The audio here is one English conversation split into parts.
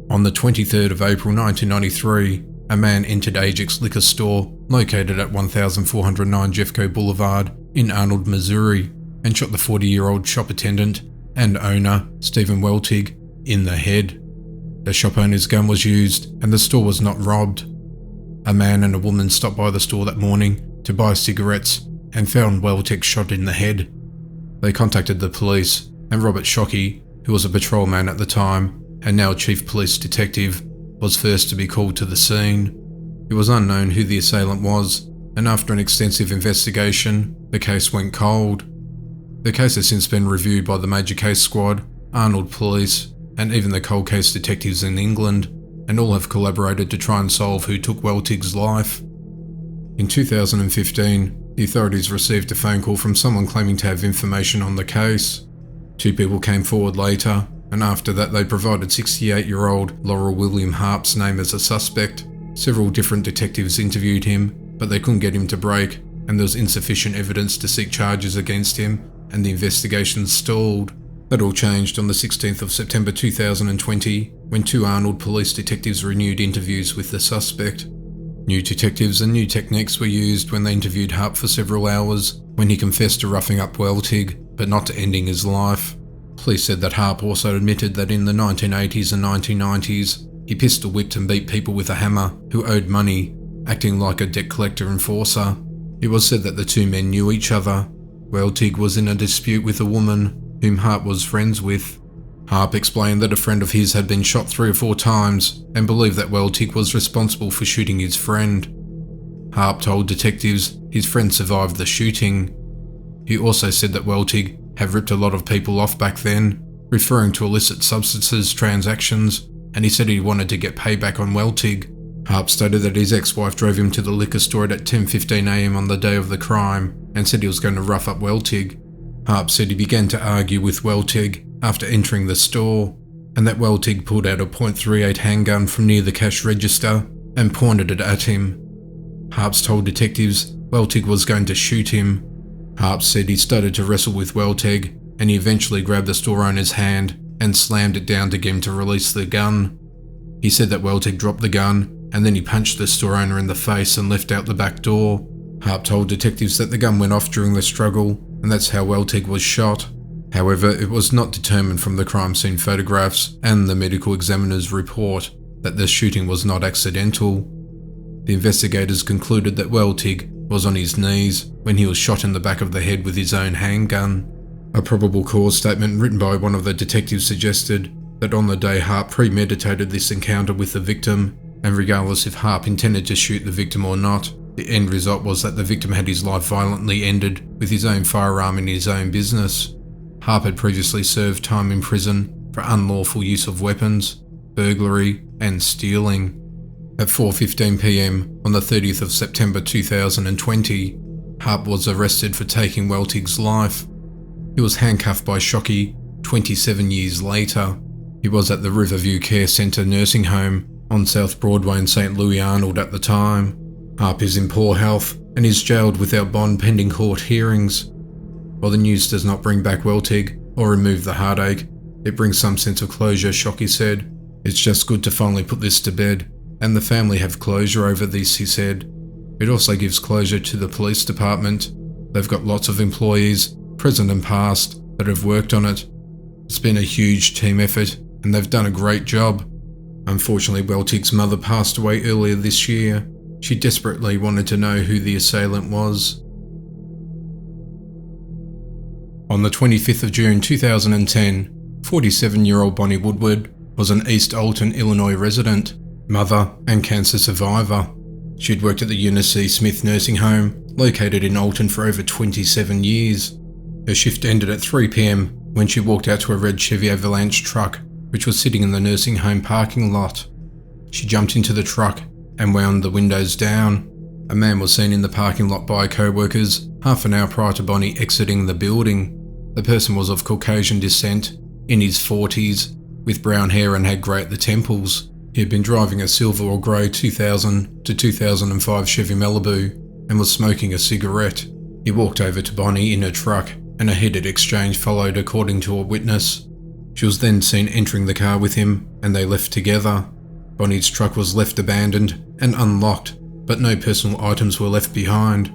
On the 23rd of April 1993, a man entered Ajax Liquor Store, located at 1409 Jeffco Boulevard in Arnold, Missouri, and shot the 40-year-old shop attendant and owner, Stephen Weltig, in the head. The shop owner's gun was used, and the store was not robbed. A man and a woman stopped by the store that morning to buy cigarettes and found Weltig shot in the head. They contacted the police, and Robert Shockey, who was a patrolman at the time and now chief police detective, was first to be called to the scene. It was unknown who the assailant was, and after an extensive investigation, the case went cold. The case has since been reviewed by the Major Case Squad, Arnold Police, and even the cold case detectives in England, and all have collaborated to try and solve who took Weltig's life. In 2015, the authorities received a phone call from someone claiming to have information on the case. Two people came forward later, and after that they provided 68-year-old Laurel William Harp's name as a suspect. Several different detectives interviewed him, but they couldn't get him to break, and there was insufficient evidence to seek charges against him, and the investigation stalled. That all changed on the 16th of September 2020, when two Arnold police detectives renewed interviews with the suspect. New detectives and new techniques were used when they interviewed Harp for several hours, when he confessed to roughing up Weltig, but not to ending his life. Police said that Harp also admitted that in the 1980s and 1990s, he pistol whipped and beat people with a hammer who owed money, acting like a debt collector enforcer. It was said that the two men knew each other. Weltig was in a dispute with a woman whom Harp was friends with. Harp explained that a friend of his had been shot 3 or 4 times and believed that Weltig was responsible for shooting his friend. Harp told detectives his friend survived the shooting. He also said that Weltig had ripped a lot of people off back then, referring to illicit substances transactions, and he said he wanted to get payback on Weltig. Harp stated that his ex-wife drove him to the liquor store at 10:15 a.m. on the day of the crime and said he was going to rough up Weltig. Harp said he began to argue with Weltig after entering the store, and that Weltig pulled out a .38 handgun from near the cash register and pointed it at him. Harps told detectives Weltig was going to shoot him. Harp said he started to wrestle with Weltig, and he eventually grabbed the store owner's hand and slammed it down to get him to release the gun. He said that Weltig dropped the gun, and then he punched the store owner in the face and left out the back door. Harp told detectives that the gun went off during the struggle, and that's how Weltig was shot. However, it was not determined from the crime scene photographs and the medical examiner's report that the shooting was not accidental. The investigators concluded that Weltig was on his knees when he was shot in the back of the head with his own handgun. A probable cause statement written by one of the detectives suggested that on the day Harp premeditated this encounter with the victim, and regardless if Harp intended to shoot the victim or not, the end result was that the victim had his life violently ended with his own firearm in his own business. Harp had previously served time in prison for unlawful use of weapons, burglary, and stealing. At 4:15 p.m. on the 30th of September 2020, Harp was arrested for taking Weltig's life. He was handcuffed by Shockey 27 years later. He was at the Riverview Care Centre nursing home on South Broadway in St. Louis Arnold at the time. Harp is in poor health and is jailed without bond pending court hearings. While the news does not bring back Weltig or remove the heartache, it brings some sense of closure, Shockey said. It's just good to finally put this to bed, and the family have closure over this, he said. It also gives closure to the police department. They've got lots of employees, present and past, that have worked on it. It's been a huge team effort, and they've done a great job. Unfortunately, Weltig's mother passed away earlier this year. She desperately wanted to know who the assailant was. On the 25th of June 2010, 47-year-old Bonnie Woodward was an East Alton, Illinois resident, mother and cancer survivor. She'd worked at the Eunice C. Smith nursing home, located in Alton, for over 27 years. Her shift ended at 3 p.m. when she walked out to a red Chevy Avalanche truck, which was sitting in the nursing home parking lot. She jumped into the truck and wound the windows down. A man was seen in the parking lot by co-workers half an hour prior to Bonnie exiting the building. The person was of Caucasian descent, in his 40s, with brown hair and had grey at the temples. He had been driving a silver or grey 2000 to 2005 Chevy Malibu and was smoking a cigarette. He walked over to Bonnie in her truck and a heated exchange followed, according to a witness. She was then seen entering the car with him and they left together. Bonnie's truck was left abandoned and unlocked, but no personal items were left behind.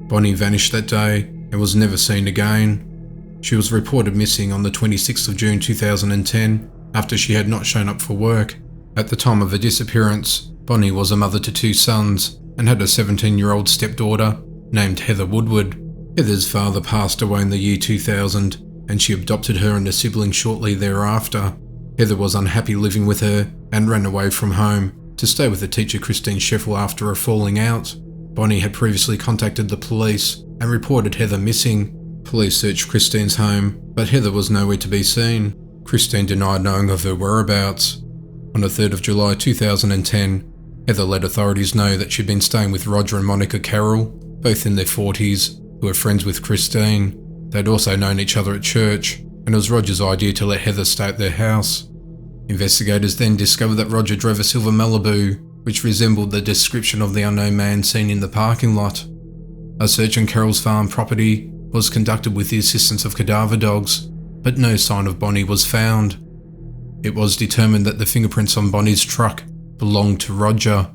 Bonnie vanished that day and was never seen again. She was reported missing on the 26th of June 2010 after she had not shown up for work. At the time of her disappearance, Bonnie was a mother to 2 sons and had a 17-year-old stepdaughter named Heather Woodward. Heather's father passed away in the year 2000 and she adopted her and a sibling shortly thereafter. Heather was unhappy living with her and ran away from home to stay with the teacher Christine Scheffel after a falling out. Bonnie had previously contacted the police and reported Heather missing. Police searched Christine's home, but Heather was nowhere to be seen. Christine denied knowing of her whereabouts. On the 3rd of July 2010, Heather let authorities know that she'd been staying with Roger and Monica Carroll, both in their 40s, who were friends with Christine. They'd also known each other at church, and it was Roger's idea to let Heather stay at their house. Investigators then discovered that Roger drove a silver Malibu, which resembled the description of the unknown man seen in the parking lot. A search on Carroll's farm property was conducted with the assistance of cadaver dogs, but no sign of Bonnie was found. It was determined that the fingerprints on Bonnie's truck belonged to Roger.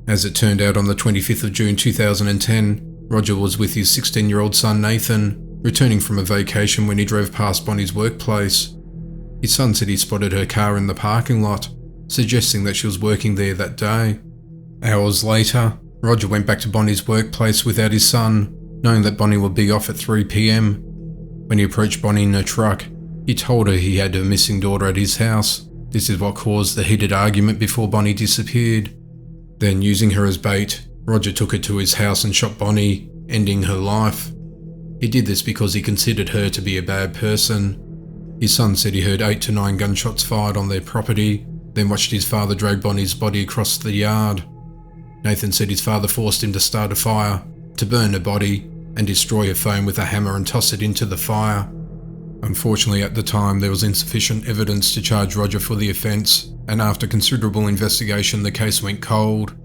As it turned out, on the 25th of June 2010, Roger was with his 16-year-old son Nathan, returning from a vacation when he drove past Bonnie's workplace. His son said he spotted her car in the parking lot, suggesting that she was working there that day. Hours later, Roger went back to Bonnie's workplace without his son, knowing that Bonnie would be off at 3 p.m. When he approached Bonnie in her truck, he told her he had her missing daughter at his house. This is what caused the heated argument before Bonnie disappeared. Then, using her as bait, Roger took her to his house and shot Bonnie, ending her life. He did this because he considered her to be a bad person. His son said he heard 8 to 9 gunshots fired on their property, then watched his father drag Bonnie's body across the yard. Nathan said his father forced him to start a fire, to burn her body, and destroy her phone with a hammer and toss it into the fire. Unfortunately, at the time, there was insufficient evidence to charge Roger for the offence, and after considerable investigation, the case went cold.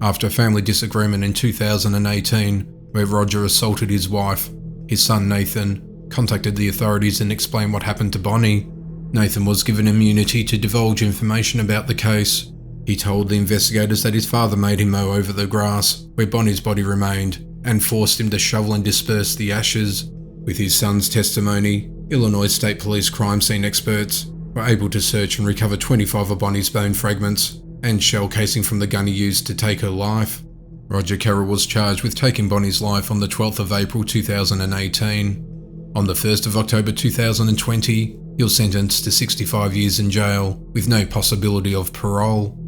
After a family disagreement in 2018, where Roger assaulted his wife, his son Nathan contacted the authorities and explained what happened to Bonnie. Nathan was given immunity to divulge information about the case. He told the investigators that his father made him mow over the grass where Bonnie's body remained and forced him to shovel and disperse the ashes. With his son's testimony, Illinois State Police crime scene experts were able to search and recover 25 of Bonnie's bone fragments and shell casing from the gun he used to take her life. Roger Carroll was charged with taking Bonnie's life on the 12th of April 2018. On the 1st of October 2020, he was sentenced to 65 years in jail with no possibility of parole.